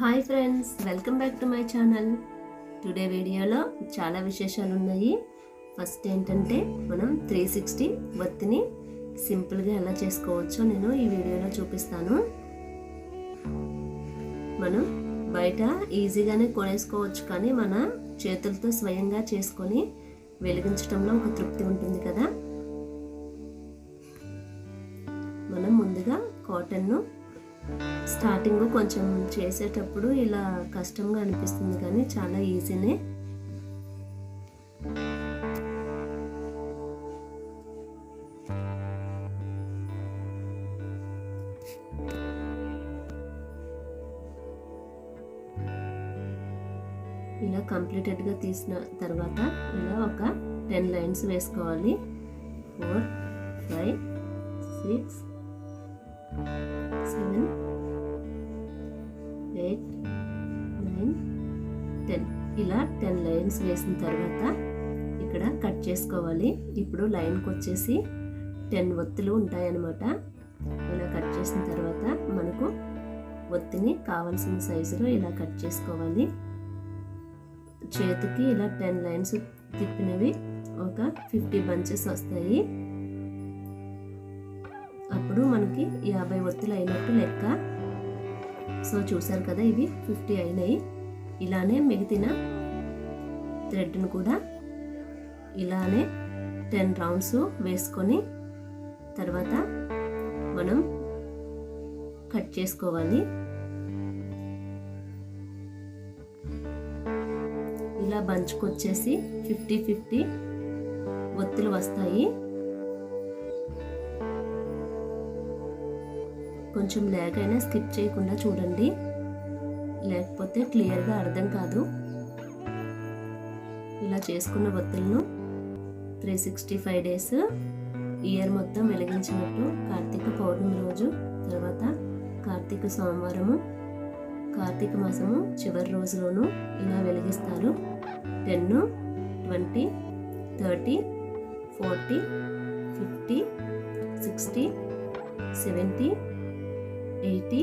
Hi friends, welcome back to my channel. Today వీడియోలో చాలా విశేషాలు ఉన్నాయి. ఫస్ట్ ఏంటంటే మనం 360 వత్తిని సింపుల్గా ఎలా చేసుకోవచ్చో నేను ఈ వీడియోలో చూపిస్తాను. మనం బయట ఈజీగానే కొనేసుకోవచ్చు, కానీ మన చేతులతో స్వయంగా చేసుకొని వెలిగించడంలో ఒక తృప్తి ఉంటుంది కదా. మనం ముందుగా కాటన్ను స్టార్టింగ్ కొంచెం చేసేటప్పుడు ఇలా కష్టంగా అనిపిస్తుంది, కానీ చాలా ఈజీనే. ఇలా కంప్లీటెడ్గా తీసిన తర్వాత ఇలా ఒక 10 లైన్స్ వేసుకోవాలి. 4, 5, 6, 7, 8, 9, 10 ఇలా 10 లైన్స్ వేసిన తర్వాత ఇక్కడ కట్ చేసుకోవాలి. ఇప్పుడు లైన్కి వచ్చేసి 10 ఒత్తులు ఉంటాయన్నమాట. ఇలా కట్ చేసిన తర్వాత మనకు ఒత్తిని కావాల్సిన సైజులో ఇలా కట్ చేసుకోవాలి. చేతికి ఇలా 10 లైన్స్ తిప్పినవి ఒక 50 బంచెస్ వస్తాయి. అప్పుడు మనకి 50 ఒత్తులు అయినట్టు లెక్క. సో చూసారు కదా, ఇవి 50 అయినాయి. ఇలానే మిగిలిన థ్రెడ్ను కూడా ఇలానే 10 రౌండ్స్ వేసుకొని తర్వాత మనం కట్ చేసుకోవాలి. ఇలా బంచుకొచ్చేసి 50 ఒత్తులు వస్తాయి. కొంచెం లేగ్ అయినా స్కిప్ చేయకుండా చూడండి, లేకపోతే క్లియర్గా అర్థం కాదు. ఇలా చేసుకున్న ఒత్తులను 365 డేస్ ఇయర్ మొత్తం వెలిగించినట్టు కార్తీక పౌర్ణమి రోజు, తర్వాత కార్తీక సోమవారము, కార్తీక మాసము చివరి రోజులోనూ ఇలా వెలిగిస్తారు. 10, 20, 30, 40, 50, 60, 70, 80,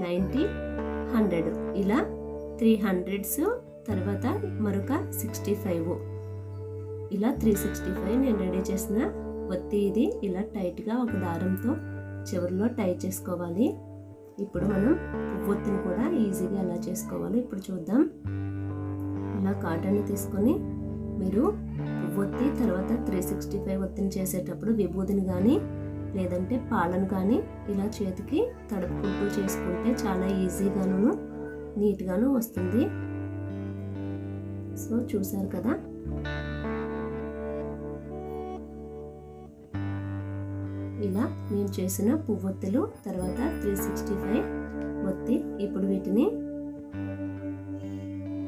90, 100 ఇలా 300s, తర్వాత మరొక 65. ఇలా 365 నేను రెడీ చేసిన ఒత్తి. ఇది ఇలా టైట్గా ఒక దారంతో చివరిలో టై చేసుకోవాలి. ఇప్పుడు మనం పువ్వొత్తిని కూడా ఈజీగా ఎలా చేసుకోవాలో ఇప్పుడు చూద్దాం. ఇలా కాటన్ తీసుకొని మీరు పువ్వొత్తి తర్వాత 365 ఒత్తిని చేసేటప్పుడు విభూదిని కానీ లేదంటే పాలను కానీ ఇలా చేతికి తడుపుకుంటూ చేసుకుంటే చాలా ఈజీగాను నీట్గాను వస్తుంది. సో చూసారు కదా, ఇలా నేను చేసిన పువ్వొత్తులు తర్వాత 365 ఒత్తి. ఇప్పుడు వీటిని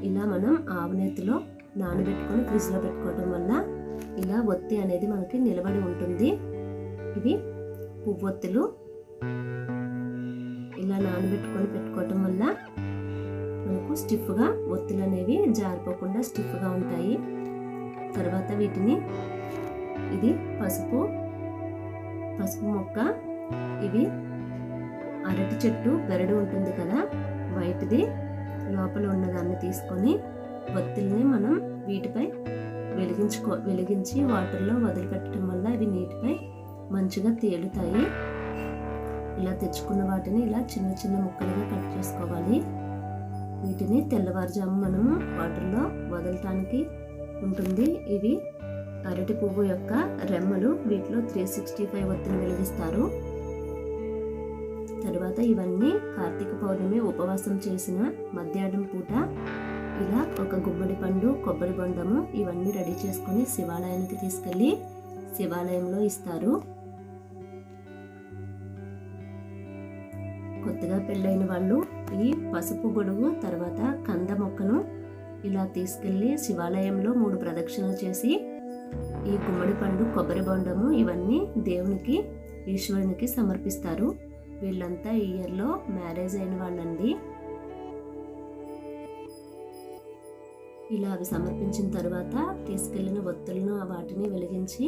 ఇలా మనం ఆవునేతిలో నానబెట్టుకొని ఫ్రిడ్జ్లో పెట్టుకోవటం వల్ల ఇలా ఒత్తి అనేది మనకి నిలబడి ఉంటుంది. ఇవి పువ్వొత్తులు ఇలా నానబెట్టుకొని పెట్టుకోవటం వల్ల మనకు స్టిఫ్గా ఒత్తులు అనేవి జారిపోకుండా స్టిఫ్గా ఉంటాయి. తర్వాత వీటిని ఇది పసుపు మొక్క, ఇవి అరటి చెట్టు బెరడు ఉంటుంది కదా, వైట్ది లోపల ఉన్నదాన్ని తీసుకొని ఒత్తుల్ని మనం వీటిపై వెలిగించి వాటర్లో వదిలిపెట్టడం వల్ల ఇవి నీటిపై మంచిగా తేలుతాయి. ఇలా తెచ్చుకున్న వాటిని ఇలా చిన్న చిన్న ముక్కలుగా కట్ చేసుకోవాలి. వీటిని తెల్లవారుజాము మనము వాటర్లో వదలటానికి ఉంటుంది. ఇవి అరటి పువ్వు యొక్క రెమ్మలు. వీటిలో 365 ఒత్తిని వెలిగిస్తారు. తర్వాత ఇవన్నీ కార్తీక పౌర్ణమి ఉపవాసం చేసిన మధ్యాహ్నం పూట ఇలా ఒక గుమ్మడి పండు, కొబ్బరి బొండము ఇవన్నీ రెడీ చేసుకుని శివాలయానికి తీసుకెళ్ళి శివాలయంలో ఇస్తారు. కొత్తగా పెళ్ళైన వాళ్ళు ఈ పసుపు గొడుగు తర్వాత కంద మొక్కను ఇలా తీసుకెళ్ళి శివాలయంలో 3 ప్రదక్షిణలు చేసి ఈ గుమ్మడి పండు, కొబ్బరి బొండము ఇవన్నీ దేవునికి, ఈశ్వరునికి సమర్పిస్తారు. వీళ్ళంతా ఈ ఇయర్లో మ్యారేజ్ అయిన వాళ్ళండి. ఇలా అవి సమర్పించిన తర్వాత తీసుకెళ్లిన ఒత్తులను వాటిని వెలిగించి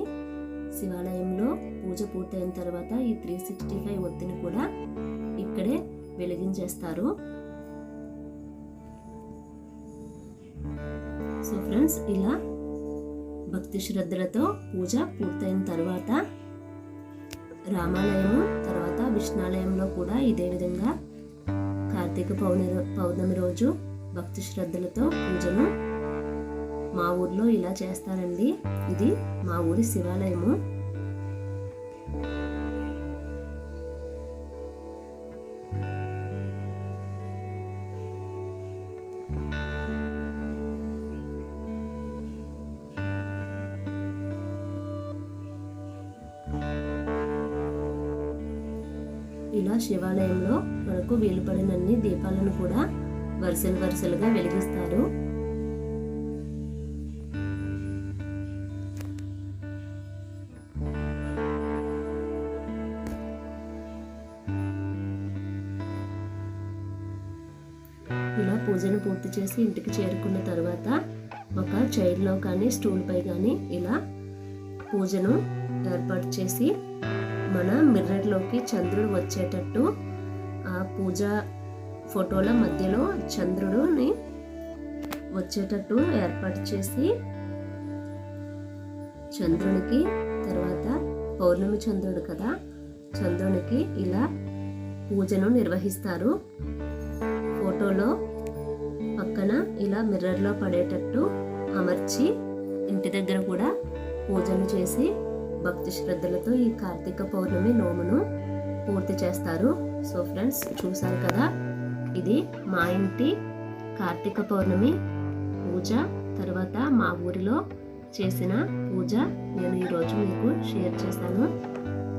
శివాలయంలో పూజ పూర్తయిన తర్వాత ఈ 365 ఒత్తిని కూడా ఇక్కడే వెలిగించేస్తారు. సో ఫ్రెండ్స్, ఇలా భక్తి శ్రద్ధలతో పూజ పూర్తయిన తర్వాత రామాలయము తర్వాత విష్ణాలయంలో కూడా ఇదే విధంగా కార్తీక పౌర్ణమి రోజు భక్తి శ్రద్ధలతో పూజను మా ఊర్లో ఇలా చేస్తారండి. ఇది మా ఊరి శివాలయము. ఇలా శివాలయంలో మనకు వీలుపడినన్ని దీపాలను కూడా వరుసలుగా వెలిగిస్తారు. ఇలా పూజను పూర్తి చేసి ఇంటికి చేరుకున్న తర్వాత ఒక చైర్లో కానీ స్టూల్పై కానీ ఇలా పూజను ఏర్పాటు చేసి మన మిర్రర్లోకి చంద్రుడు వచ్చేటట్టు ఆ పూజ ఫోటోల మధ్యలో చంద్రుడుని వచ్చేటట్టు ఏర్పాటు చేసి చంద్రునికి తర్వాత పౌర్ణమి చంద్రుడు కదా, చంద్రునికి ఇలా పూజను నిర్వహిస్తారు. ఫోటోలో పక్కన ఇలా మిర్రర్లో పడేటట్టు అమర్చి ఇంటి దగ్గర కూడా పూజను చేసి భక్తి శ్రద్ధలతో ఈ కార్తీక పౌర్ణమి నోమును పూర్తి చేస్తారు. సో ఫ్రెండ్స్, చూసారు కదా, ఇది మా ఇంటి కార్తీక పౌర్ణమి పూజ తర్వాత మా ఊరిలో చేసిన పూజ నేను ఈరోజు మీకు షేర్ చేశాను.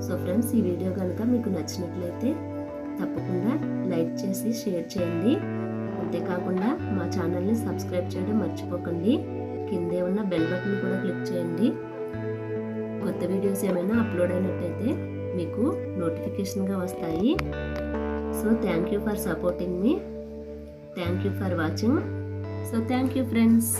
సో ఫ్రెండ్స్, ఈ వీడియో కనుక మీకు నచ్చినట్లయితే తప్పకుండా లైక్ చేసి షేర్ చేయండి. అంతేకాకుండా మా ఛానల్ని సబ్స్క్రైబ్ చేయడం మర్చిపోకండి. కిందే ఉన్న బెల్ బటన్ కూడా క్లిక్ చేయండి. కొత్త వీడియోస్ ఏమైనా అప్లోడ్ అయినట్టయితే మీకు నోటిఫికేషన్గా వస్తాయి. So thank you for supporting me. Thank you for watching. So thank you friends.